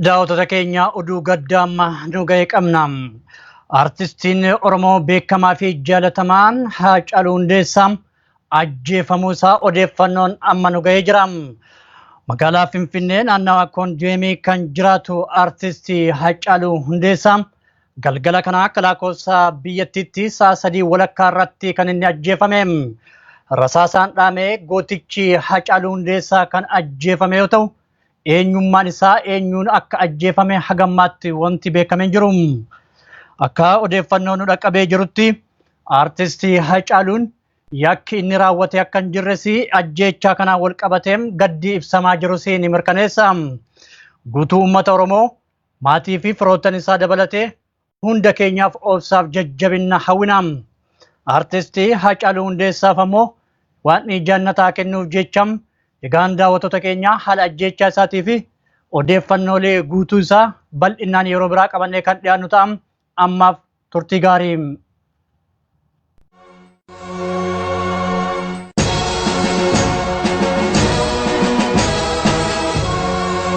Daawwattoota keenya oduu gaddaa amma nu ga'e qabna. Artistiin Oromoo beekamaa fi jaalatamaan Haacaaluu Hundeessaa ajjeefamuu isaa odeeffannoon amma nu ga'ee jira. Magaalaa Finfinnee naannawaa Koondoomii kan jiraatu artistii Haacaaluu Hundeessaa galgala kana akka lakkoofsa biyyattiitti sa'a 3 walakkaa irratti kan inni ajjeefame. Rasaasaan dhaamee gootichi Haacaaluu Hundeessaa kan ajjeefame yoo ta'u, eenyummaan isaa eenyuun akka ajjeefame hagammaatti wanti beekamee hin jiru. Akka odeeffannoon nu dhaqqabee jirutti artistii Haacaaluun yakki inni raawwate akka hin jirres ajjeechaa kanaan wal qabatee gaddi ibsamaa jirus ni mirkaneessa. Guutuu uummata Oromoo maatii fi firoottan isaa dabalatee hunda keenyaaf obsaaf jajjabinna hawwina. Artistii Haacaaluu Hundeessaaf ammoo waan jannataa kennuuf jecha egaan daawwattoota keenya haala ajjeechaa isaatii fi odeeffannoolee guutuu isaa bal'inaan yeroo biraa qabannee kan dhiyaannu ta'a. Ammaaf turtii gaarii.